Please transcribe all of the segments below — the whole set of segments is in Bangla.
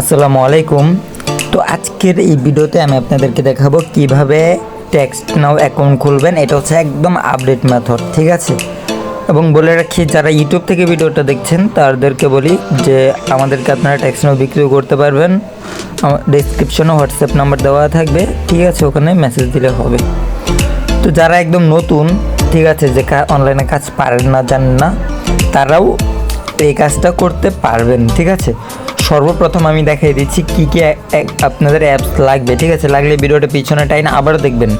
আসসালামু আলাইকুম। তো আজকের এই ভিডিওতে আমি আপনাদেরকে দেখাবো কিভাবে টেক্সট নাও অ্যাকাউন্ট খুলবেন। এটা হচ্ছে একদম আপডেট মেথড, ঠিক আছে। এবং বলে রাখি, যারা ইউটিউব থেকে ভিডিওটা দেখছেন তাদেরকে বলি যে আমাদেরকে আপনারা টেক্সট নাও বিক্রিও করতে পারবেন। আমার ডেসক্রিপশনে হোয়াটসঅ্যাপ নাম্বার দেওয়া থাকবে, ঠিক আছে, ওখানে মেসেজ দিলে হবে। তো যারা একদম নতুন, ঠিক আছে, যে অনলাইনে কাজ পারেন না, জানেন না, তারাও এই কাজটা করতে পারবেন, ঠিক আছে। সর্বপ্রথম আমি দেখাই দিচ্ছি কী কী আপনাদের অ্যাপস লাগবে, ঠিক আছে। লাগলে ভিডিওটা পিছনে টাইন আবারও দেখবেন।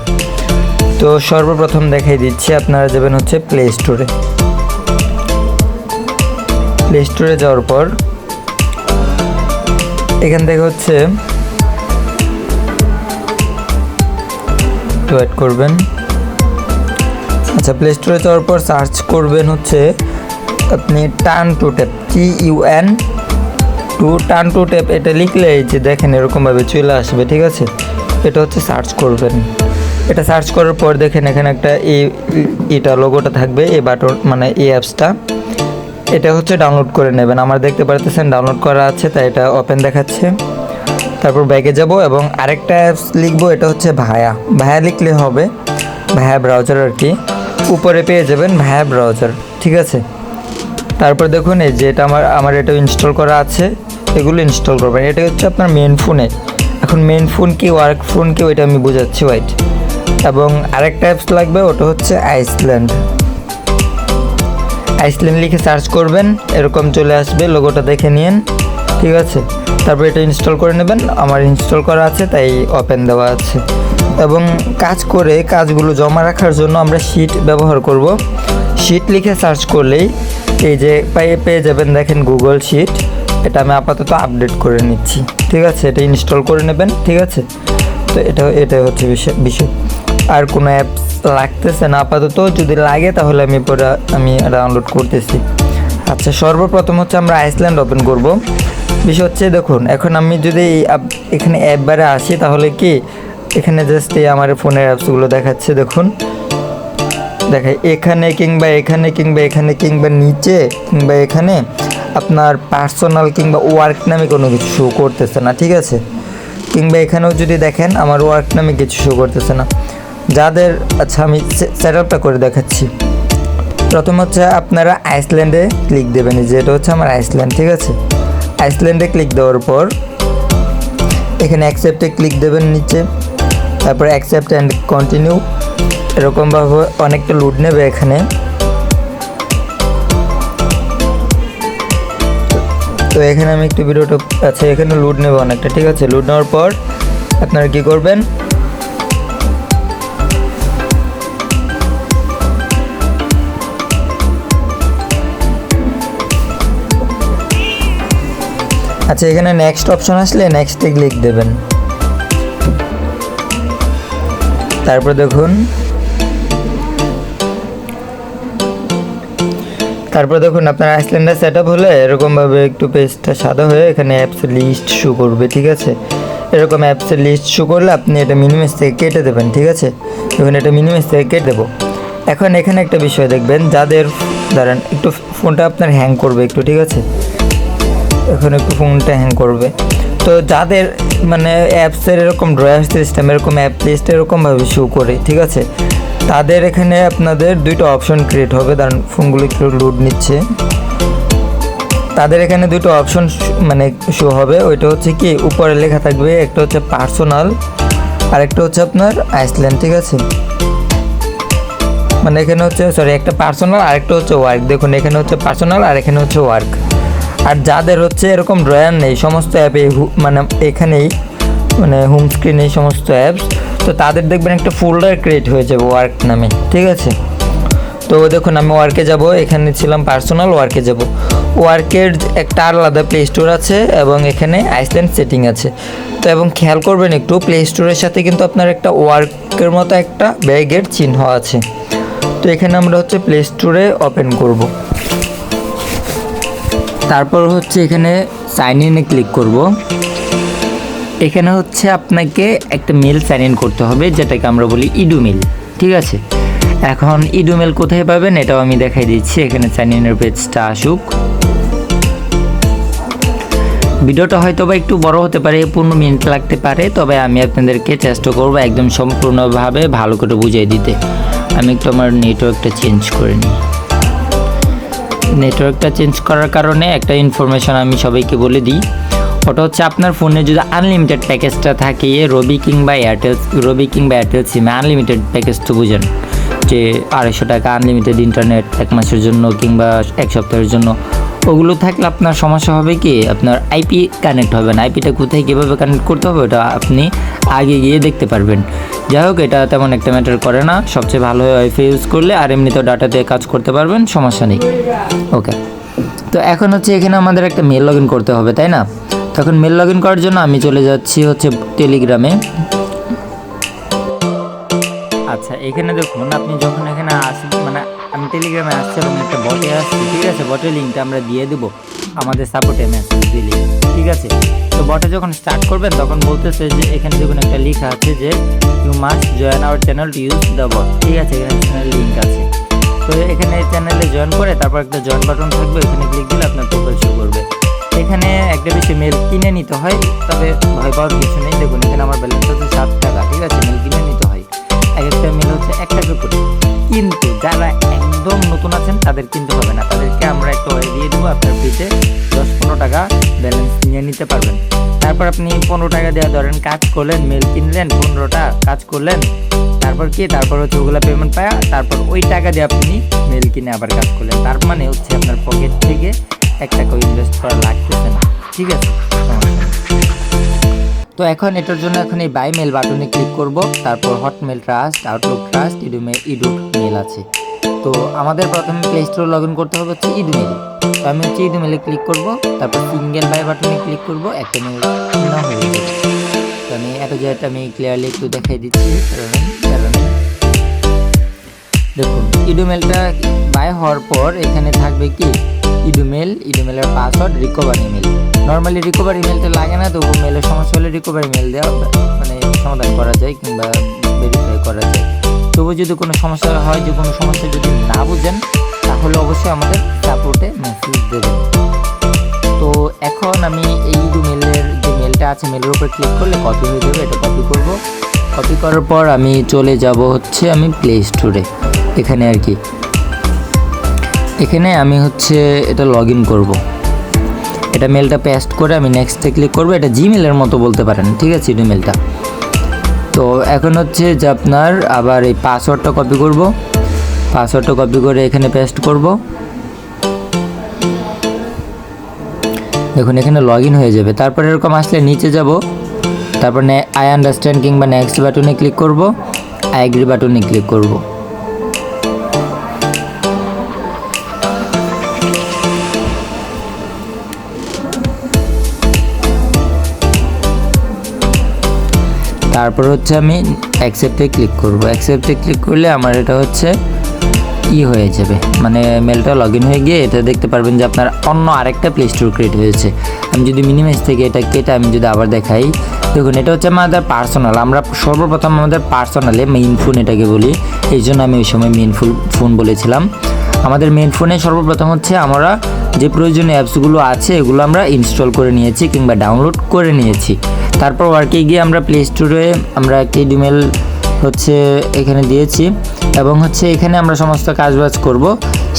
তো সর্বপ্রথম দেখাই দিচ্ছি, আপনারা যাবেন হচ্ছে প্লে স্টোরে। প্লে স্টোরে যাওয়ার পর এখান থেকে হচ্ছে ওয়েট করবেন। আচ্ছা, প্লে স্টোরে যাওয়ার পর সার্চ করবেন হচ্ছে আপনি turn to tap, turn to tap, এটা লিখলে যে দেখেন এরকমভাবে চলে আসবে, ঠিক আছে। এটা হচ্ছে সার্চ করবেন। এটা সার্চ করার পর দেখেন এখানে একটা এটা লোগোটা থাকবে, এই বাটন মানে এই অ্যাপসটা, এটা হচ্ছে ডাউনলোড করে নেবেন। আমার দেখতে পারতেছেন ডাউনলোড করা আছে, তাই এটা ওপেন দেখাচ্ছে। তারপর ব্যাগে যাব এবং আরেকটা অ্যাপস লিখবো, এটা হচ্ছে ভায়া লিখলে হবে, ভায়া ব্রাউজার আর কি। উপরে পেয়ে যাবেন ভায়া ব্রাউজার, ঠিক আছে। তারপর দেখুন এই যে এটা আমার এটা ইনস্টল করা আছে, এগুলো ইনস্টল করবেন। এটা হচ্ছে আপনার মেন ফোনে। এখন মেন ফোন কি ওয়ার্ক ফোন কি ওইটা আমি বোঝাচ্ছি, ওয়াইট। এবং আরেকটা অ্যাপস লাগবে, ওটা হচ্ছে আইসল্যান্ড লিখে সার্চ করবেন, এরকম চলে আসবে, লোগোটা দেখে নিন, ঠিক আছে। তারপর এটা ইনস্টল করে নেবেন। আমার ইনস্টল করা আছে, তাই ওপেন দেওয়া আছে। এবং কাজগুলো জমা রাখার জন্য আমরা শিট ব্যবহার করব। শিট লিখে সার্চ করলেই এই যে পেয়ে যাবেন, দেখেন গুগল শিট। এটা আমি আপাতত আপডেট করে নিচ্ছি, ঠিক আছে। এটা ইনস্টল করে নেবেন, ঠিক আছে। তো এটা হচ্ছে বিষয়। আর কোনো অ্যাপস লাগতেছে না আপাতত, যদি লাগে তাহলে আমি ডাউনলোড করতেছি। আচ্ছা, সর্বপ্রথম হচ্ছে আমরা আইসল্যান্ড ওপেন করব। বিষয় হচ্ছে দেখুন, এখন আমি যদি এখানে অ্যাপ বারে আসি, তাহলে কি এখানে জাস্ট আমার ফোনের অ্যাপসগুলো দেখাচ্ছে, দেখুন দেখাই এখানে কিংবা নিচে কিংবা এখানে আপনার পার্সোনাল কিংবা ওয়ার্ক নামে কোনো কিছু শো করতেছে না, ঠিক আছে। কিংবা এখানেও যদি দেখেন আমার ওয়ার্ক নামে কিছু শো করতেছে না যাদের। আচ্ছা, আমি সেট আপটা করে দেখাচ্ছি। প্রথম হচ্ছে আপনারা আইসল্যান্ডে ক্লিক দেবেন, যেটা হচ্ছে আমার আইসল্যান্ড, ঠিক আছে। আইসল্যান্ডে ক্লিক দেওয়ার পর এখানে অ্যাকসেপ্টে ক্লিক দেবেন নিচে। তারপর অ্যাকসেপ্ট অ্যান্ড কন্টিনিউ, এরকমভাবে অনেকটা লোড নেবে এখানে। তো এখানে আমি একটু ভিডিওটা, আচ্ছা, এখানে লোড নেবে অনেকটা, ঠিক আছে। লোড নেওয়ার পর আপনারা কী করবেন, আচ্ছা, এখানে নেক্সট অপশন আসলে নেক্সটে ক্লিক দেবেন। তারপর দেখুন আপনার আইসল্যান্ডে সেট আপ হলে এরকমভাবে একটু পেজটা সাদা হয়ে এখানে অ্যাপসের লিস্ট শো করবে, ঠিক আছে। এরকম অ্যাপসের লিস্ট শো করলে আপনি এটা মিনিমাইজ থেকে কেটে দেবেন, ঠিক আছে। এখন এটা মিনিমাইজ থেকে কেটে দেবো। এখন এখানে একটা বিষয় দেখবেন, যাদের ধরেন একটু ফোনটা আপনার হ্যাং করবে একটু, ঠিক আছে। এখন একটু ফোনটা হ্যাং করবে, তো যাদের মানে অ্যাপসের এরকম ড্রয়ার সিস্টেম, এরকম অ্যাপ লিস্ট এরকমভাবে শো করে, ঠিক আছে, তাদের এখানে আপনাদের দুইটা অপশন ক্রিয়েট হবে। কারণ ফোনগুলো একটু লোড নিচ্ছে, তাদের এখানে দুটো অপশন মানে শো হবে। ওইটা হচ্ছে কি, উপরে লেখা থাকবে, একটা হচ্ছে পার্সোনাল আর একটা হচ্ছে আপনার আইসল্যান্ড, ঠিক আছে। মানে এখানে হচ্ছে একটা পার্সোনাল আর একটা হচ্ছে ওয়ার্ক। দেখুন এখানে হচ্ছে পার্সোনাল আর এখানে হচ্ছে ওয়ার্ক। আর যাদের হচ্ছে এরকম ড্রয়ার নেই, সমস্ত অ্যাপে মানে এখানেই মানে হোম স্ক্রিনে সমস্ত অ্যাপস, তো তাদের দেখবেন একটা ফোল্ডার ক্রিয়েট হয়ে যাবে ওয়ার্ক নামে, ঠিক আছে। তো দেখুন আমি ওয়ার্কে যাব, এখানে ছিলাম পার্সোনাল, ওয়ার্কে যাব। ওয়ার্কের একটা আলাদা প্লে স্টোর আছে এবং এখানে আইসল্যান্ড সেটিং আছে। তো এবং খেয়াল করবেন একটু, প্লে স্টোরের সাথে কিন্তু আপনার একটা ওয়ার্কের মতো একটা ব্যাগের চিহ্ন আছে। তো এখানে আমরা হচ্ছে প্লে স্টোরে ওপেন করব। তারপর হচ্ছে এখানে সাইন ইনে ক্লিক করব। এখানে হচ্ছে আপনাকে একটা মেল সাইন ইন করতে হবে, যেটাকে আমরা বলি ইডুমেল, ঠিক আছে। এখন ইডুমেল কোথায় পাবেন এটাও আমি দেখাই দিচ্ছি। এখানে সাইন ইনের পেজটা আসুক, ভিডিওটা হয়তো বা একটু বড় হতে পারে, 15 মিনিট লাগতে পারে, তবে আমি আপনাদেরকে চেষ্টা করব একদম সম্পূর্ণভাবে ভালো করে বুঝিয়ে দিতে। আমি একটু আমার নেটওয়ার্কটা চেঞ্জ করে নিই। নেটওয়ার্কটা চেঞ্জ করার কারণে একটা ইনফরমেশন আমি সবাইকে বলে দিই। ওটা হচ্ছে আপনার ফোনে যদি আনলিমিটেড প্যাকেজটা থাকে, রবি কিংবা এয়ারটেল সিমে আনলিমিটেড প্যাকেজ তো বুঝেন যে 250 টাকা আনলিমিটেড ইন্টারনেট 1 মাসের জন্য কিংবা 1 সপ্তাহের জন্য, ওগুলো থাকলে আপনার সমস্যা হবে কি, আপনার আইপি কানেক্ট হবে না। আইপিটা কোথায় কীভাবে কানেক্ট করতে হবে ওটা আপনি আগে গিয়ে দেখতে পারবেন। যাই হোক, এটা তেমন একটা ম্যাটার করে না। সবচেয়ে ভালো হয় ওয়াইফাই ইউজ করলে, আর এমনিতেও ডাটা দিয়ে কাজ করতে পারবেন, সমস্যা নেই। ওকে, তো এখন হচ্ছে এখানে আমাদের একটা মেল লগ ইন করতে হবে, তাই না? তখন মেল লগ ইন করার জন্য আমি চলে যাচ্ছি হচ্ছে টেলিগ্রামে। আচ্ছা, এখানে দেখুন আপনি যখন এখানে আসবেন, মানে আমি টেলিগ্রামে আসছি এবং একটা বটে আসছি, ঠিক আছে? বটের লিঙ্কটা আমরা দিয়ে দেবো আমাদের সাপোর্টে মেসেজ দিলে, ঠিক আছে? তো বটে যখন স্টার্ট করবেন তখন বলতেছে যে এখানে দেখুন একটা লেখা আছে যে you must join our channel to use the bot, ঠিক আছে? এখানে চ্যানেল লিঙ্ক আছে। তো এখানে চ্যানেলে জয়েন করে তারপর একটা জয়েন বাটন থাকবে, এখানে ক্লিক দিলে আপনার প্রোফাইল শো করবে। এখানে একটা বেশি মেল কিনে নিতে হয়, তবে ভয় পাওয়ার কিছু নেই। দেখুন এখানে আমার ব্যালেন্স হচ্ছে 7 টাকা, ঠিক আছে? মেল কিনে নিতে হয়, এক একটা মেল হচ্ছে 1 টাকা করে। কিন্তু যারা একদম নতুন আছেন তাদের কিনতে হবে না, তাদেরকে আমরা একটা ওয়ে দিয়ে দেবো, আপনার ফ্রিতে 10-15 টাকা ব্যালেন্স নিয়ে নিতে পারবেন। তারপর আপনি 15 টাকা দেওয়া ধরেন, কাজ করলেন, মেল কিনলেন, 15টা কাজ করলেন, তারপর হচ্ছে ওগুলো পেমেন্ট পায়া, তারপর ওই টাকা দিয়ে আপনি মেল কিনে আবার কাজ করলেন। তার মানে হচ্ছে আপনার পকেট থেকে 1 টাকাও ইনভেস্ট করা লাগতেছে না, ঠিক আছে? তো এখন এটার জন্য এখন এই বাই মেল বাটনে ক্লিক করব, তারপর হটমেল ট্রাস্ট, আউটলুক ট্রাস্ট, ইডুক মেল আছে। তো আমাদের প্রথমে প্লে স্টোর লগ ইন করতে হবে হচ্ছে ইডুমেল। তো আমি হচ্ছে ইডুমেলে ক্লিক করব, তারপর সিঙ্গেল বাই বাটনে ক্লিক করব, একটা মেল কিনা হয়ে যাবে। তো আমি এটা যেটা আমি ক্লিয়ারলি একটু দেখাই দিচ্ছি। দেখুন ইডুমেলটা বাই হওয়ার পর এখানে থাকবে কি ইডুমেলের password, recover email. Normally recover ইমেলটা লাগে না, তবু মেলের সমস্যা হলে রিকভার ইমেল দেওয়া মানে সমাধান করা যায় কিংবা ভেরিফাই করা যায়। তবু যদি কোনো সমস্যা হয়, যে কোনো সমস্যা যদি না বুঝেন, তাহলে অবশ্যই আমাদের সাপোর্টে মেসেজ দেবেন। তো এখন আমি এই ইডুমেলের যে মেলটা আছে, মেলের উপর ক্লিক করলে কপি হয়ে যাবে, এটা কপি করব। কপি করার পর আমি চলে যাব হচ্ছে আমি প্লে স্টোরে, এখানে আর কি। এখানে আমি হচ্ছে এটা লগ ইন করবো, এটা মেলটা পেস্ট করে আমি নেক্সটে ক্লিক করবো। এটা জিমেলের মতো বলতে পারেন, ঠিক আছে? ইমেলটা তো এখন হচ্ছে যে আপনার আবার এই পাসওয়ার্ডটা কপি করব, পাসওয়ার্ডটা কপি করে এখানে পেস্ট করব। দেখুন এখানে লগ ইন হয়ে যাবে। তারপর এরকম আসলে নিচে যাব, তারপর আই আন্ডারস্ট্যান্ড কিংবা নেক্সট বাটনে ক্লিক করব, আই এগ্রি বাটনে ক্লিক করব। তারপর হচ্ছে আমি অ্যাকসেপ্টে ক্লিক করব। অ্যাকসেপ্টে ক্লিক করলে আমার এটা হচ্ছে হয়ে যাবে, মানে মেলটা লগ ইন হয়ে গিয়ে এটা দেখতে পারবেন যে আপনার অন্য আরেকটা প্লে স্টোর ক্রিয়েট হয়েছে। আমি যদি মিনিমাইজ থেকে এটা কেটে আমি যদি আবার দেখাই, দেখুন এটা হচ্ছে আমাদের পার্সোনাল। আমরা সর্বপ্রথম আমাদের পার্সোনালে মেইন ফোন এটাকে বলি, এই জন্য আমি ওই সময় মেইন ফোন বলেছিলাম। আমাদের মেইন ফোনে সর্বপ্রথম হচ্ছে আমরা যে প্রয়োজনীয় অ্যাপসগুলো আছে এগুলো আমরা ইনস্টল করে নিয়েছি কিংবা ডাউনলোড করে নিয়েছি। তারপর ওয়ার্কে গিয়ে আমরা প্লে স্টোরে আমরা একটা ইমেল হচ্ছে এখানে দিয়েছি এবং হচ্ছে এখানে আমরা সমস্ত কাজবাজ করব।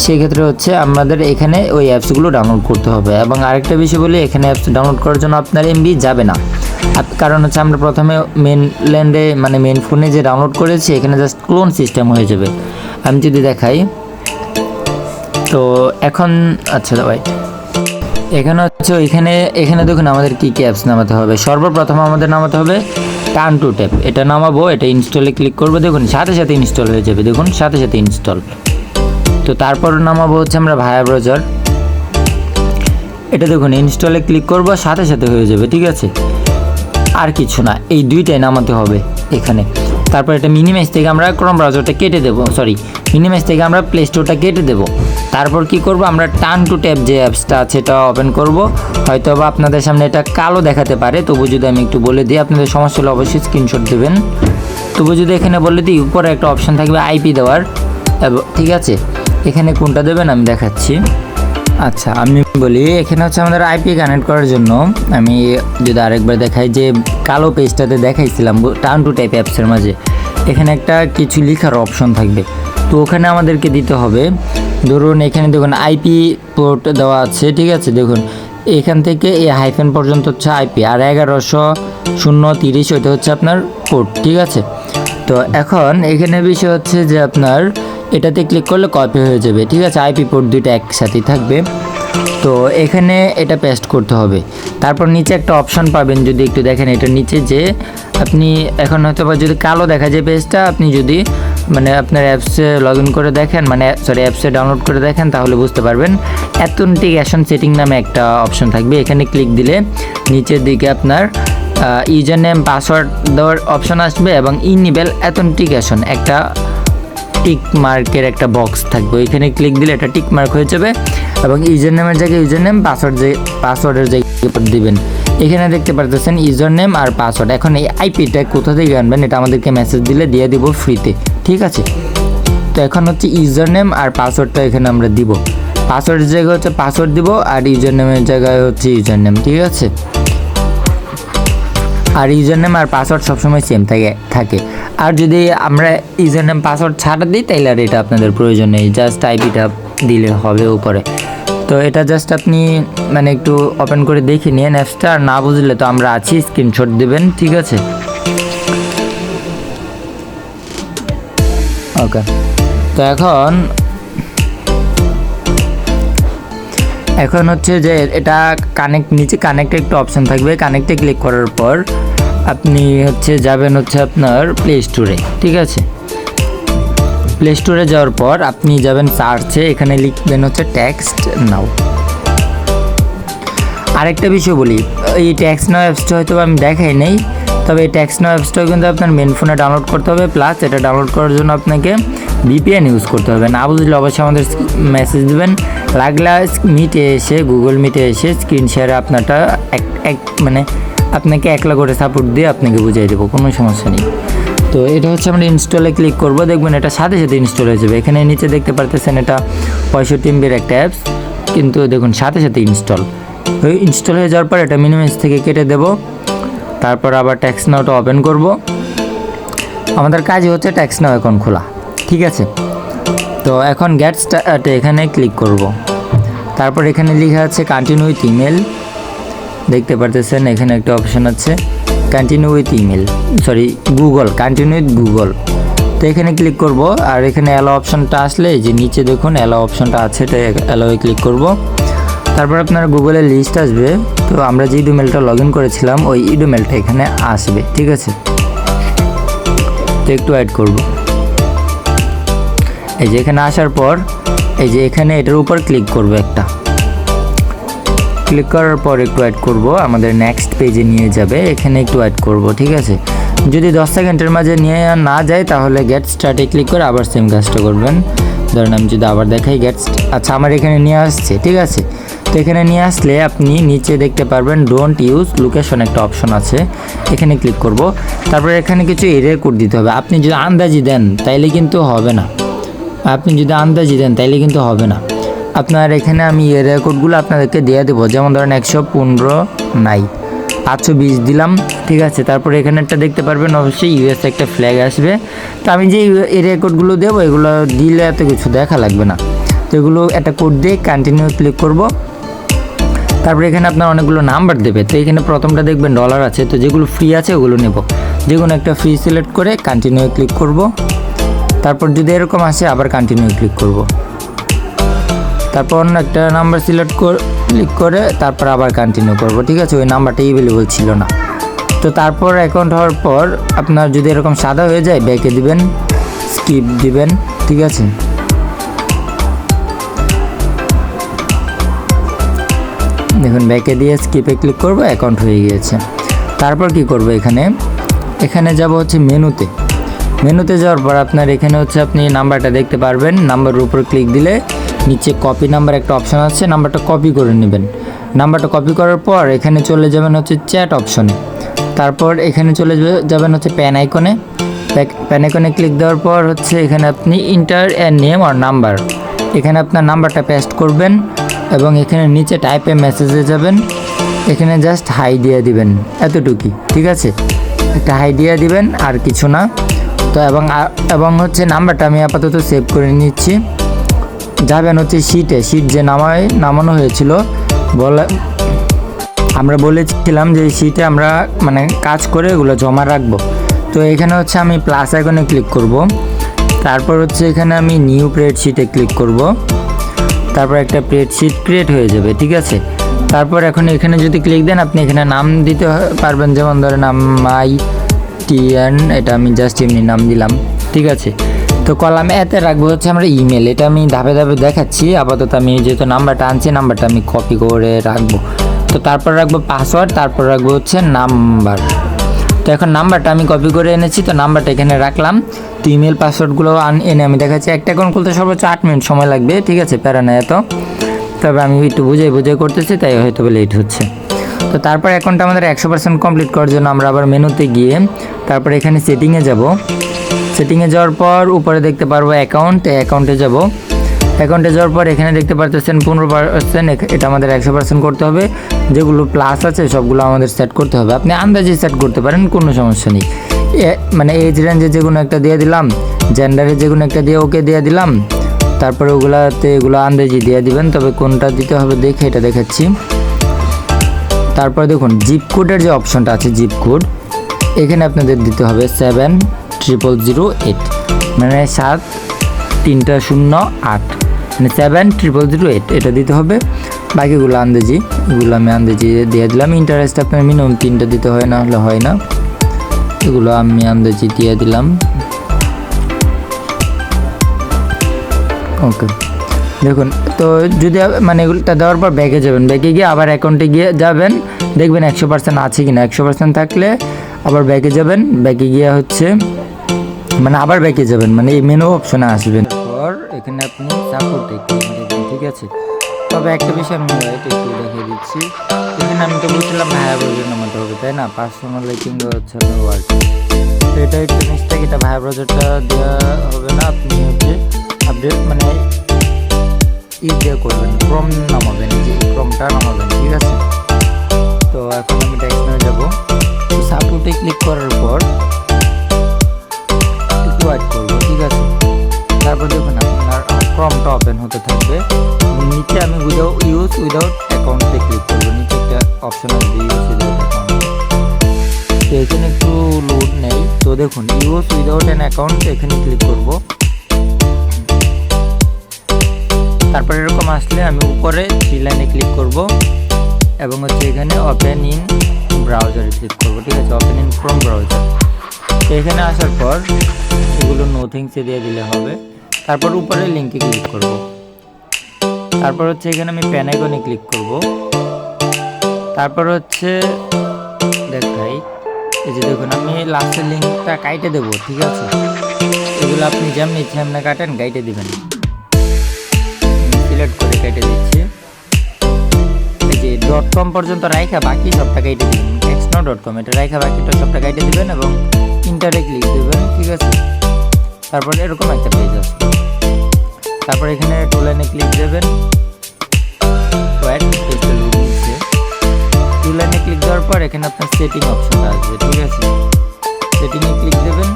সেক্ষেত্রে হচ্ছে আমাদের এখানে ওই অ্যাপসগুলো ডাউনলোড করতে হবে। এবং আরেকটা বিষয় বলি, এখানে অ্যাপস ডাউনলোড করার জন্য আপনার এমবি যাবে না, কারণ হচ্ছে আমরা প্রথমে মেনল্যান্ডে মানে মেন ফোনে যে ডাউনলোড করেছি এখানে জাস্ট ক্লোন সিস্টেম হয়ে যাবে। আমি যদি দেখাই, তো এখন আচ্ছা ভাই এখানে হচ্ছে এখানে দেখুন আমাদের কী কী অ্যাপস নামাতে হবে। সর্বপ্রথম আমাদের নামাতে হবে টার্ন টু ট্যাপ, এটা নামাবো, এটা ইনস্টলে ক্লিক করবো, দেখুন সাথে সাথে ইনস্টল হয়ে যাবে, দেখুন সাথে সাথে ইনস্টল। তো তারপর নামাবো হচ্ছে আমরা ভায়া ব্রাউজার, এটা দেখুন ইনস্টলে ক্লিক করবো, সাথে সাথে হয়ে যাবে, ঠিক আছে? আর কিছু না, এই দুইটাই নামাতে হবে এখানে। তারপর এটা মিনিমাইজ থেকে আমরা ক্রোম ব্রাউজারটা কেটে দেবো, মিনিমাইজ থেকে আমরা প্লে স্টোরটা কেটে দেবো। তারপর কি করব, আমরা টার্ন টু ট্যাপ যে অ্যাপসটা আছে এটা ওপেন করব। হয়তো বা আপনাদের সামনে এটা কালো দেখাতে পারে, তবু যদি আমি একটু বলে দিই, আপনাদের সমস্যা হলে অবশ্যই স্ক্রিনশট দেবেন। তবু যদি এখানে বলে দিই, উপরে একটা অপশান থাকবে আইপি দেওয়ার, ঠিক আছে? এখানে কোনটা দেবেন আমি দেখাচ্ছি। আচ্ছা আমি বলি, এখানে হচ্ছে আমাদের আইপি কানেক্ট করার জন্য আমি যদি আরেকবার দেখাই, যে কালো পেজটাতে দেখাইছিলাম টার্ন টু টাইপ অ্যাপসের মাঝে, এখানে একটা কিছু লেখার অপশন থাকবে। তো ওখানে আমাদেরকে দিতে হবে, ধরুন এখানে দেখুন আইপি পোর্ট দেওয়া আছে, ঠিক আছে। দেখুন এখান থেকে এই হাইফেন পর্যন্ত হচ্ছে আইপি, আর 11.0.30 ওইটা হচ্ছে আপনার পোর্ট, ঠিক আছে। তো এখন এখানে বিষয় হচ্ছে যে আপনার এটাতে ক্লিক করলে কপি হয়ে যাবে, ঠিক আছে। আইপি পোর্ট দুইটা একসাথেই থাকবে। তো এখানে এটা পেস্ট করতে হবে। তারপর নিচে একটা অপশন পাবেন, যদি একটু দেখেন এটার নিচে, যে আপনি এখন হয়তো বা যদি কালো দেখা যায় পেজটা, আপনি যদি মানে আপনার অ্যাপসে লগ ইন করে দেখেন, মানে সরি অ্যাপসে ডাউনলোড করে দেখেন, তাহলে বুঝতে পারবেন। অ্যাথেন্টিকেশন সেটিং নামে একটা অপশন থাকবে, এখানে ক্লিক দিলে নিচের দিকে আপনার ইউজার নেম পাসওয়ার্ড দেওয়ার অপশন আসবে, এবং ইনেবল অ্যাথেন্টিকেশন একটা টিক মার্কের একটা বক্স থাকবে, এখানে ক্লিক দিলে এটা টিক মার্ক হয়ে যাবে, এবং ইউজার নেমের জায়গায় ইউজার নেম, পাসওয়ার্ডের জায়গায় দিবেন। এখানে দেখতে পারতেছেন ইউজার নেম আর পাসওয়ার্ড। এখন এই আইপিটা কোথা থেকে আনবেন, এটা আমাদেরকে মেসেজ দিলে দিয়ে দিব ফ্রিতে, ঠিক আছে। তো এখন হচ্ছে ইউজার নেম আর পাসওয়ার্ডটা এখানে আমরা দিব, পাসওয়ার্ডের জায়গায় হচ্ছে পাসওয়ার্ড দিব, আর ইউজার নেমের জায়গায় হচ্ছে ইউজার নেম, ঠিক আছে। আর ইউজার নেম আর পাসওয়ার্ড সবসময় সেম থাকে। আর যদি আমরা ইউজার নেম পাসওয়ার্ড ছাড়া দিই, তাইলে আর এটা আপনাদের প্রয়োজন নেই, জাস্ট আইপিটা দিলে হবে উপরে। তো এটা জাস্ট আপনি মানে একটু ওপেন করে দেখে নিন অ্যাপসটা, আর না বুঝলে তো আমরা আছি, স্ক্রিনশট দিবেন, ঠিক আছে। ওকে, তো এখন হচ্ছে যে এটা নিচে কানেক্টে একটা অপশন থাকবে, কানেক্টে ক্লিক করার পর আপনি হচ্ছে যাবেন হচ্ছে আপনার প্লে স্টোরে, ঠিক আছে। প্লে স্টোরে যাওয়ার পর আপনি যাবেন সার্চে, এখানে লিখবেন হচ্ছে টেক্সট নাও। আরেকটা বিষয় বলি, এই টেক্সট নাও অ্যাপসটা হয়তো আমি দেখাই নেই, তবে এই টেক্সট নাও অ্যাপসটাও কিন্তু আপনার মেন ফোনে ডাউনলোড করতে হবে, প্লাস এটা ডাউনলোড করার জন্য আপনাকে ভিপিএন ইউজ করতে হবে। না বুঝলে অবশ্যই আমাদের মেসেজ দেবেন, লাগলে মিটে এসে গুগল মিটে এসে স্ক্রিন শেয়ারে আপনারটা মানে আপনাকে একলা করে সাপোর্ট দিয়ে আপনাকে বুঝিয়ে দেবো, কোনো সমস্যা নেই। তো এটা হচ্ছে আমরা ইনস্টলে ক্লিক করব, দেখবেন এটা সাথে সাথে ইনস্টল হয়ে যাবে। এখানে নিচে দেখতে পারতেছেন এটা 65 MB একটা অ্যাপস, কিন্তু দেখুন সাথে সাথে ইনস্টল হয়ে যাওয়ার পর এটা মিনিমাইজ থেকে কেটে দেব। তারপর আবার টেক্সট নাওটা ওপেন করব। আমাদের কাজই হচ্ছে টেক্সট নাও এখন খোলা, ঠিক আছে। তো এখন গেট স্টার্ট এখানে ক্লিক করব। তারপর এখানে লেখা আছে কন্টিনিউ উইথ ইমেল, দেখতে পারতেছেন এখানে একটা অপশন আছে continue with email, sorry Google, continue with Google. তো এখানে ক্লিক করব, আর এখানে অ্যালো অপশনটা আসলে যে নিচে দেখুন অ্যালো অপশনটা আছে, এটা অ্যালোয়ে ক্লিক করব। তারপর আপনার গুগলের লিস্ট আসবে, তো আমরা যে ইমেলটা লগ ইন করেছিলাম ওই ইমেলটা এখানে আসবে, ঠিক আছে। তো একটু অ্যাড করব, এই যে এখানে আসার পর এই যে এখানে এটার উপর ক্লিক করব, একটা ক্লিক করার পর একটু অ্যাড করব, আমাদের নেক্সট পেজে নিয়ে যাবে, এখানে একটু অ্যাড করব, ঠিক আছে। যদি 10 সেকেন্ডের মাঝে নিয়ে না যায় তাহলে গেট স্টার্টে ক্লিক করে আবার সেম কাজটা করবেন। ধরেন আমি যদি আবার দেখাই আচ্ছা আমার এখানে নিয়ে আসছে, ঠিক আছে। তো এখানে নিয়ে আসলে আপনি নিচে দেখতে পারবেন ডোন্ট ইউজ লোকেশন একটা অপশন আছে, এখানে ক্লিক করব। তারপর এখানে কিছু এরিয়া কোড দিতে হবে, আপনি যদি আন্দাজি দেন তাইলে কিন্তু হবে না, আপনার এখানে আমি এরিয়া কোডগুলো আপনাদেরকে দিয়ে দেবো, যেমন ধরেন 115 নাই 520 দিলাম, ঠিক আছে। তারপরে এখানে একটা দেখতে পারবেন অবশ্যই ইউএস একটা ফ্ল্যাগ আসবে। তো আমি যে এরিয়া কোডগুলো দেবো এগুলো দিলে এত কিছু দেখা লাগবে না, তো এগুলো একটা কোড দিয়ে কন্টিনিউ ক্লিক করব। তারপরে এখানে আপনার অনেকগুলো নাম্বার দেবে, তো এখানে প্রথমটা দেখবেন ডলার আছে, তো যেগুলো ফ্রি আছে ওগুলো নেব, যে কোনো একটা ফ্রি সিলেক্ট করে কন্টিনিউ ক্লিক করব। তারপর যদি এরকম আসে আবার কন্টিনিউ ক্লিক করব। তারপর অন্য একটা নাম্বার সিলেক্ট ক্লিক করে তারপর আবার কন্টিনিউ করব, ঠিক আছে। ওই নাম্বারটা অ্যাভেলেবল ছিল না। তো তারপর অ্যাকাউন্ট হওয়ার পর আপনার যদি এরকম সাদা হয়ে যায় ব্যাকে দিবেন, স্কিপ দিবেন, ঠিক আছে। দেখুন ব্যাকে দিয়ে স্কিপে ক্লিক করব, অ্যাকাউন্ট হয়ে গিয়েছে। তারপর কি করব, এখানে যাব হচ্ছে মেনুতে যাওয়ার পর আপনার এখানে হচ্ছে আপনি নাম্বারটা দেখতে পারবেন, নাম্বারের উপর ক্লিক দিলে নিচে কপি নাম্বার একটা অপশন আছে, নাম্বারটা কপি করে নেবেন। নাম্বারটা কপি করার পর এখানে চলে যাবেন হচ্ছে চ্যাট অপশনে, তারপর এখানে চলে যাবেন হচ্ছে প্যান আইকনে ক্লিক দেওয়ার পর হচ্ছে এখানে আপনি ইন্টার এ নেম আর নাম্বার, এখানে আপনার নাম্বারটা পেস্ট করবেন। এবং এখানে নিচে টাইপে মেসেজে যাবেন, এখানে জাস্ট হাই দিয়ে দিবেন, এতটুকুই, ঠিক আছে। একটা হাই দিয়ে দিবেন, আর কিছু না। তো এবং হচ্ছে নাম্বারটা আমি আপাতত সেভ করে নিচ্ছি। যাবেন হচ্ছে শিট যে নামানো হয়েছিল, আমরা বলেছিলাম যে শিটে আমরা মানে কাজ করে এগুলো জমা রাখবো। তো এখানে হচ্ছে আমি প্লাস আইকনে ক্লিক করব, তারপর হচ্ছে এখানে আমি নিউ স্প্রেডশিটে ক্লিক করব, তারপর একটা স্প্রেডশিট ক্রিয়েট হয়ে যাবে, ঠিক আছে। তারপর এখন এখানে যদি ক্লিক দেন, আপনি এখানে নাম দিতে পারবেন, যেমন ধরেন MITN, এটা আমি জাস্ট এমনি নাম দিলাম, ঠিক আছে। তো কলামে এতে রাখবো হচ্ছে আমরা ইমেল, এটা আমি ধাপে ধাপে দেখাচ্ছি। আপাতত আমি যেহেতু নাম্বারটা আনছি, নাম্বারটা আমি কপি করে রাখবো। তো তারপর রাখবো পাসওয়ার্ড, তারপর রাখবো হচ্ছে নাম্বার। তো এখন নাম্বারটা আমি কপি করে এনেছি, তো নাম্বারটা এখানে রাখলাম। তো ইমেল পাসওয়ার্ডগুলো এনে আমি দেখাচ্ছি। একটা অ্যাকাউন্ট খুলতে সর্বোচ্চ 8 মিনিট সময় লাগবে, ঠিক আছে, প্যারা না এত। তবে আমি একটু বুঝে করতেছি, তাই হয়তো লেট হচ্ছে। তো তারপর অ্যাকাউন্টটা আমাদের 100% কমপ্লিট করার জন্য আমরা আবার মেনুতে গিয়ে তারপর এখানে সেটিংয়ে যাব। সেটিংয়ে যাওয়ার পর উপরে দেখতে পারবো অ্যাকাউন্টে যাব। অ্যাকাউন্টে যাওয়ার পর এখানে দেখতে পারতেছেন 15%, এটা আমাদের 100% করতে হবে। যেগুলো প্লাস আছে সবগুলো আমাদের সেট করতে হবে। আপনি আন্দাজে সেট করতে পারেন, কোনো সমস্যা নেই। মানে এজ রেঞ্জে যে কোনো একটা দিয়ে দিলাম, জেন্ডারে যে কোনো একটা দিয়ে ওকে দিয়ে দিলাম। তারপরে এগুলো আন্দাজি দিয়ে দিবেন, তবে কোনটা দিতে হবে দেখে এটা দেখাচ্ছি। তারপরে দেখুন জিপ কোডের যে অপশনটা আছে, জিপ কোড এখানে আপনাদের দিতে হবে 70008, মানে 73008, মানে 70008, এটা দিতে হবে। বাকিগুলো আন্দাজি, এগুলো আমি আন্দাজি দিয়ে দিলাম। ইন্টারেস্ট আপনার মিনিমাম 3টা দিতে হয়, না হলে হয় না। এগুলো আমি আন্দাজি দিয়ে দিলাম। ওকে, দেখুন। তো যদি মানে এগুলোটা দেওয়ার পর ব্যাকে যাবেন, ব্যাকে গিয়ে আবার অ্যাকাউন্টে গিয়ে যাবেন, দেখবেন 100% আছে কি না। 100% থাকলে আবার ব্যাকে যাবেন, ব্যাকে গিয়ে হচ্ছে মানে আবার ব্যাকে যাবেন, মানে এই মেনু অপশনে আসবেন। তারপর এখানে আপনি সাপোর্টে ক্লিক দেবেন, ঠিক আছে। তবে একটা বিষয় আমি একটু দেখিয়ে দিচ্ছি। এখানে আমি তো বলছিলাম ভায়া ব্রাউজার নামাতে হবে, তাই না, পার্সোনালি কিংবা হচ্ছে ওয়ার্ক। তো এটা একটু মিস্টেক, এটা ভায়া ব্রাউজারটা দেওয়া হবে না। আপনি হচ্ছে আপডেট মানে দিয়ে করবেন, ক্রোম নামাবেন, যে ক্রোমটা নামাবেন, ঠিক আছে। তো এখন আমি টেক্সটে যাব। তো সাপোর্টে ক্লিক করার পর একটু ওয়েট করবো, ঠিক আছে। তারপর দেখুন আপনার ক্রোমটা ওপেন হতে থাকবে। নিচে আমি উইদাউট অ্যাকাউন্টে ক্লিক করবো, নিচে একটা অপশন আসবে ইউজ উইদাউট অ্যাকাউন্ট। তো এখানে একটু লোড নেই। তো দেখুন ইউজ উইদাউট অ্যান অ্যাকাউন্ট, এখানে ক্লিক করব। তারপর এরকম আসলে আমি উপরে 3 লাইনে ক্লিক করব এবং হচ্ছে এখানে ওপেন ইন ব্রাউজারে ক্লিক করব, ঠিক আছে, ওপেন ইন ক্রোম ব্রাউজার। তো এখানে আসার পর এগুলো নো থ্যাঙ্কসে দিয়ে দিলে হবে। তারপর উপরে লিঙ্কে ক্লিক করব। তারপর হচ্ছে এখানে আমি প্যান আইকনে ক্লিক করব। তারপর হচ্ছে দেখাই, এই যে দেখুন আমি লাস্টের লিঙ্কটা কাইটে দেবো, ঠিক আছে। এগুলো আপনি যেমন ইচ্ছে এমনি কাটেন, কাইটে দিবেন। সিলেক্ট করে কেটে দিচ্ছি। এই যে .com পর্যন্ত রাইখা বাকি সবটা কেটে দিবেন, textno.com এটা রাইখা বাকিটা সবটা কেটে দিবেন এবং ইন্টারে ক্লিক দেবেন, ঠিক আছে। তারপর এরকম একটা পেজ আসবে। তারপর এখানে 2 লাইনে ক্লিক দেবেন। পেজটা লোড নিচ্ছে। 2 লাইনে ক্লিক দেওয়ার পর এখানে আপনার সেটিং অপশনটা আসবে, ঠিক আছে। সেটিংয়ে ক্লিক দেবেন।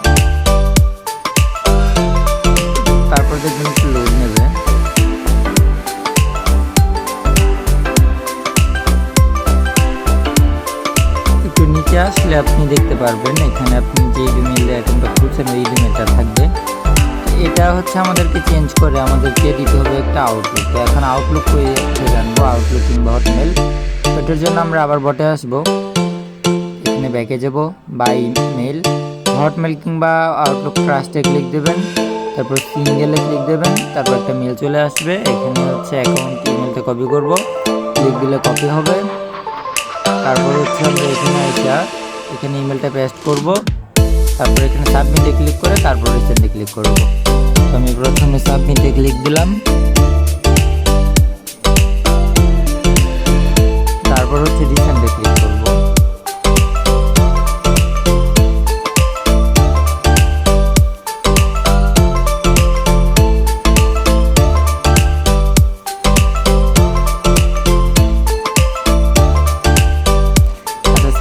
তারপর দেখবেন একটু লোড নেবে। একটু নিচে আসলে আপনি দেখতে পারবেন এখানে আপনি যে ইমেইলে অ্যাকাউন্টটা খুলছেন ওই ইমেইলটা থাকবে। এটা হচ্ছে আমাদেরকে চেঞ্জ করে আমাদেরকে দিতে হবে একটা আউটলুক। তো এখন আউটলুক করে জানবো, আউটলুক কিংবা হটমেল। এটার জন্য আমরা আবার বটে আসবো, এখানে ব্যাকে যাব, বাই মেল, হটমেল কিংবা আউটলুক ট্রাস্টে ক্লিক দেবেন। তারপর সিঙ্গেলে ক্লিক দেবেন। তারপর একটা মেল চলে আসবে, এখানে হচ্ছে অ্যাকাউন্ট ইমেলটা কপি করব, ক্লিক দিলে কপি হবে। তারপর হচ্ছে আমরা এখানে ইমেলটা পেস্ট করব। তারপর এখানে সাবমিটে ক্লিক করে তারপর রিসেন্টে ক্লিক করব। তো আমি প্রথমে সাবমিটে ক্লিক দিলাম। তারপর হচ্ছে রিসেন্টে ক্লিক করব।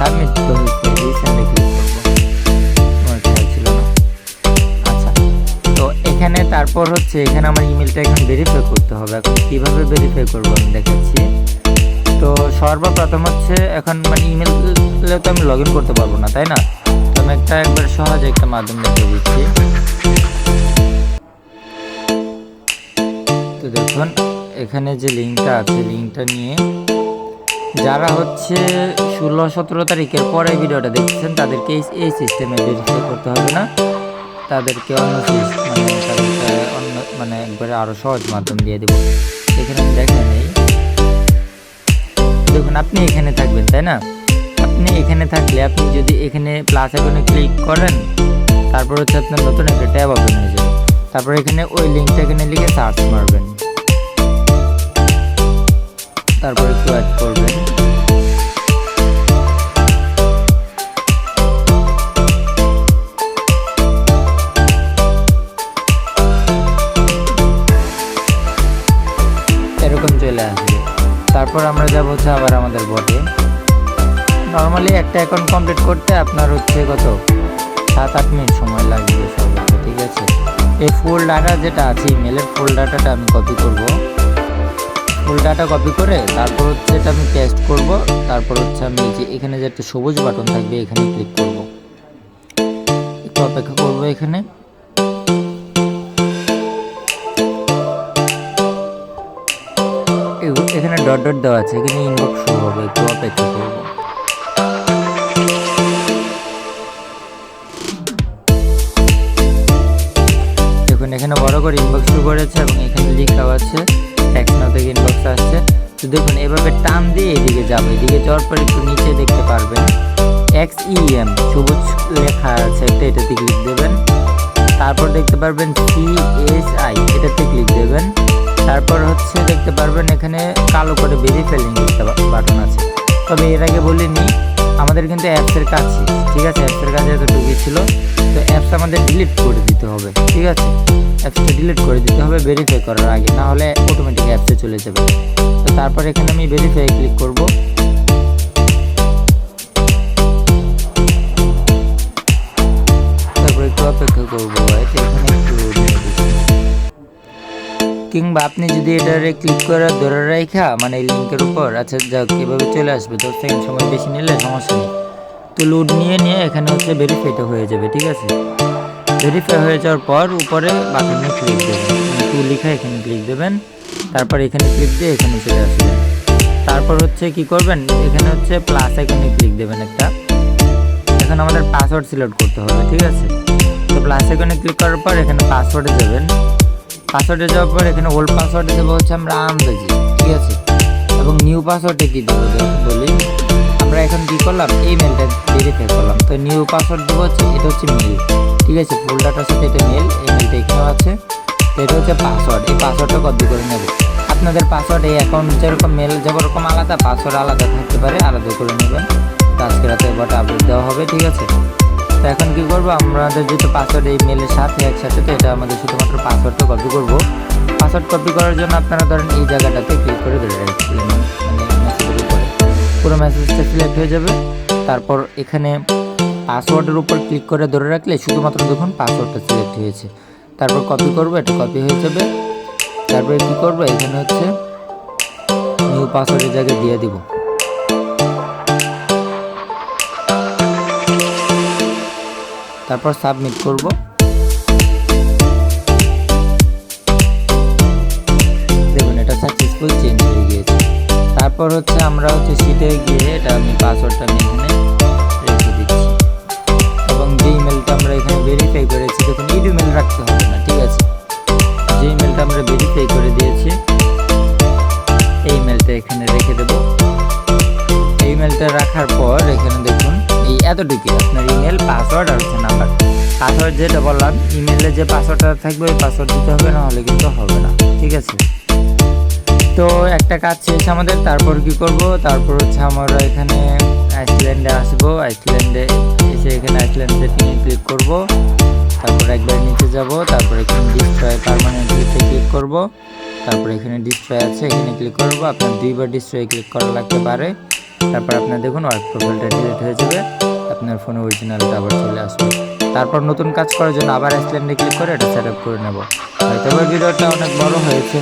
সাবমিট তো হচ্ছে, রিসেন্টে ক্লিক করবো, আমার খেয়াল ছিল না। আচ্ছা, তো এখানে তারপর হচ্ছে এখানে আমার ইমেলটা এখন ভেরিফাই করতে হবে। এখন কীভাবে ভেরিফাই করবো আমি দেখাচ্ছি। তো সর্বপ্রথম হচ্ছে এখন মানে ইমেলে তো আমি লগ ইন করতে পারবো না, তাই না? তো আমি একবার সহজে একটা মাধ্যম দেখিয়ে দিচ্ছি। তো দেখুন এখানে যে লিঙ্কটা আছে, লিঙ্কটা নিয়ে যারা হচ্ছে 16-17 তারিখের পরে ভিডিওটা দেখছেন তাদেরকে এই সিস্টেমে ভেরিফাই করতে হবে না, তাদেরকে অন্য একবারে আরও সহজ মাধ্যম দিয়ে দেবো। এখানে আমি দেখে নেই, দেখুন আপনি এখানে থাকবেন, তাই না? আপনি এখানে থাকলে আপনি যদি এখানে প্লাস আইকনে ক্লিক করেন, তারপর হচ্ছে আপনার নতুন একটা ট্যাব ওপেন হয়ে যাবে। তারপর এখানে ওই লিঙ্কটা এখানে লিখে সার্চ মারবেন, তারপর একটু অ্যাড করবেন। এরকম চলে আসবে। তারপর আমরা যাব হচ্ছে আবার আমাদের বটে। নর্মালি একটা অ্যাকাউন্ট কমপ্লিট করতে আপনার হচ্ছে কত 7-8 মিনিট সময় লাগবে সর্বোচ্চ, ঠিক আছে? এই ফুল ডাটা যেটা আছে ইমেলের ফুল ডাটাটা আমি কপি করব। ফুল ডাটা কপি করে তারপর হচ্ছে এটা আমি পেস্ট করব। তারপর হচ্ছে আমি যে এখানে যে একটা সবুজ বাটন থাকবে এখানে ক্লিক করব, একটু অপেক্ষা করব। এখানে এখানে ডট ডট দেওয়া আছে, এখানে ইনবক্স শো হবে, একটু অপেক্ষা করব। দেখুন এখানে বড় করে ইনবক্স শো করেছে এবং এখানে লেখাও আছে টেক্সট নাও থেকে ইনবক্স আসছে। তো দেখুন এভাবে টান দিয়ে এদিকে যাবে, এদিকে যাওয়ার পর একটু নিচে দেখতে পারবেন XEM সবুজ লেখা আছে একটা, এটাতে ক্লিক দেবেন। তারপর দেখতে পারবেন CSI, এটাতে ক্লিক দেবেন। তারপর হচ্ছে দেখতে পারবেন এখানে কালো করে ভেরিফাই লিঙ্ক একটা বাটন আছে। তবে এর আগে বলিনি আমাদের কিন্তু অ্যাপসের কাজ, ঠিক আছে? অ্যাপসের কাজে এতটুকু ছিল, তো অ্যাপস আমাদের ডিলিট করে দিতে হবে, ঠিক আছে? অ্যাপসটা ডিলিট করে দিতে হবে ভেরিফাই করার আগে, না হলে অটোমেটিক অ্যাপসে চলে যাবে। তো তারপর এখানে আমি ভেরিফাই ক্লিক করব। তারপর একটু অপেক্ষা করবো, এখানে একটু কিংবা আপনি যদি এটারে ক্লিক করে ধরে রাখা মানে এই লিঙ্কের উপর, আচ্ছা যাক এভাবে চলে আসবে, 10 সেকেন্ড সময় বেশি নিলে সমস্যা নেই। তো লোড নিয়ে এখানে হচ্ছে ভেরিফাইটা হয়ে যাবে, ঠিক আছে? ভেরিফাই হয়ে যাওয়ার পর উপরে বাটনে ক্লিক দেবেন, টু লিখা এখানে ক্লিক দেবেন। তারপর এখানে ক্লিক দিয়ে এখানে চলে আসবেন। তারপর হচ্ছে কি করবেন, এখানে হচ্ছে প্লাস আইকনে ক্লিক দেবেন একটা। এখন আমাদের পাসওয়ার্ড সিলেক্ট করতে হবে, ঠিক আছে? তো প্লাস আইকনে ক্লিক করার পর এখানে পাসওয়ার্ডে যাবেন। পাসওয়ার্ডে যাওয়ার পর এখানে ওল্ড পাসওয়ার্ডে দেবো হচ্ছে আমরা আন্দাজি, ঠিক আছে? এবং নিউ পাসওয়ার্ডে কী দেবো বলি, আমরা এখন কী করলাম এই মেলটা ভেরিফাই করলাম, তো নিউ পাসওয়ার্ড দেবো হচ্ছে এটা হচ্ছে মেল, ঠিক আছে? ফুল ডাটার সাথে এটা মেল, এই মেলটা এখানেও আছে। তো এটা হচ্ছে পাসওয়ার্ড, এই পাসওয়ার্ডটা কপি করে নেব। আপনাদের পাসওয়ার্ড এই অ্যাকাউন্ট যেরকম মেল যেরকম আলাদা, পাসওয়ার্ড আলাদা থাকতে পারে, আলাদা করে নেবেন। তো আজকে রাতে এবারটা আপডেট দেওয়া হবে, ঠিক আছে? তো এখন কী করবো, আমাদের যেহেতু পাসওয়ার্ড এই মেলের সাথে একসাথে, তো এটা আমাদের শুধুমাত্র পাসওয়ার্ডটা কপি করব। পাসওয়ার্ড কপি করার জন্য আপনারা ধরেন এই জায়গাটাতে ক্লিক করে ধরে রাখছি, মানে মেসেজের উপরে পুরো মেসেজটা সিলেক্ট হয়ে যাবে। তারপর এখানে পাসওয়ার্ডের উপর ক্লিক করে ধরে রাখলে শুধুমাত্র দেখুন পাসওয়ার্ডটা সিলেক্ট হয়েছে। তারপর কপি করব, এটা কপি হয়ে যাবে। তারপরে কী করবো, এখানে হচ্ছে নিউ পাসওয়ার্ডের জায়গায় দিয়ে দিব। তারপর সাবমিট করব। দেখুন এটা সাকসেসফুল চেঞ্জ হয়ে গিয়েছে। তারপর হচ্ছে আমরা হচ্ছে শিটে গিয়ে এটা আমি পাসওয়ার্ডটা আমি এখানে রেখে দিচ্ছি এবং যে ইমেলটা আমরা এখানে ভেরিফাই করেছি, দেখুন এই ইমেল রাখতে হবে না, ঠিক আছে? যে ইমেলটা আমরা ভেরিফাই করে দিয়েছি এই ইমেলটা এখানে রেখে দেব। এই ইমেলটা রাখার পর এখানে দেখুন এই এতটুকু আপনার ইমেল, পাসওয়ার্ড আর হচ্ছে নাম্বার। পাসওয়ার্ড যেটা বললাম ইমেলে যে পাসওয়ার্ডটা থাকবে ওই পাসওয়ার্ড দিতে হবে, না হলে কিন্তু হবে না, ঠিক আছে? তো একটা কাজ শেষ আমাদের। তারপর কি করব, তারপর হচ্ছে আমরা এখানে আইসল্যান্ডে আসবো। আইসল্যান্ডে এসে এখানে আইসল্যান্ড সেটিংয়ে ক্লিক করব। তারপর একবার নিচে যাব, তারপর এখানে ডিস্ট্রয় পার্মানেন্টলিতে ক্লিক করব। তারপর এখানে ডিস্ট্রয় আছে, এখানে ক্লিক করব। আপনার দুইবার ডিস্ট্রয় ক্লিক করা লাগতে পারে। তারপর আপনার দেখুন ওয়ার্ক প্রোফাইলটা ডিলিট হয়ে যাবে, আপনার ফোনে অরিজিনালটা আবার চলে আসবে। তারপর নতুন কাজ করার জন্য আবার আইসল্যান্ডে ক্লিক করে এটা সেট আপ করে নেব। হয়তো বা ভিডিওটা অনেক বড় হয়েছে,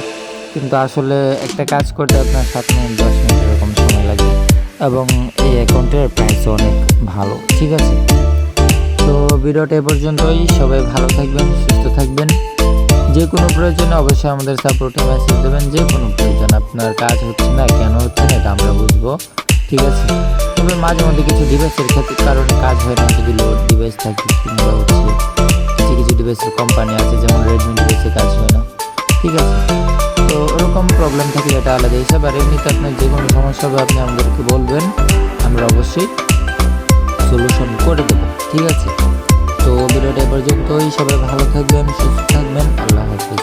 কিন্তু আসলে একটা কাজ করতে আপনার 7 মিনিট 10 মিনিট এরকম সময় লাগে, এবং এই অ্যাকাউন্টের প্রাইসও অনেক ভালো। ঠিক আছে, তো ভিডিওটা এ পর্যন্তই। সবাই ভালো থাকবেন, সুস্থ থাকবেন। যে কোনো প্রয়োজনে অবশ্যই আমাদের সাপোর্টে মেসেজ দেবেন। যে কোনো প্রয়োজন, আপনার কাজ হচ্ছে না কেন হচ্ছে না এটা আমরা বুঝবো। ঠিক আছে, তবে মাঝে মধ্যে কিছু ডিভাইসের ক্ষেত্রে কারণে কাজ হয় না, যদি লোড ডিভাইস থাকে কিংবা হচ্ছে কিছু কিছু ডিভাইসের কোম্পানি আছে যেমন রেডমি ডিভাইসে কাজ হয় না। ঠিক আছে, তো ওরকম প্রবলেম থাকলে এটা আলাদা হিসাব। আর এমনিতে আপনার যে কোনো সমস্যা হবে আপনি আমাদেরকে বলবেন, আমরা অবশ্যই সলিউশন করে দেবো। ঠিক আছে, তো ভিডিওটা এ পর্যন্তই। সবাই ভালো থাকবেন, সুস্থ থাকবেন। আল্লাহ হাফিজ।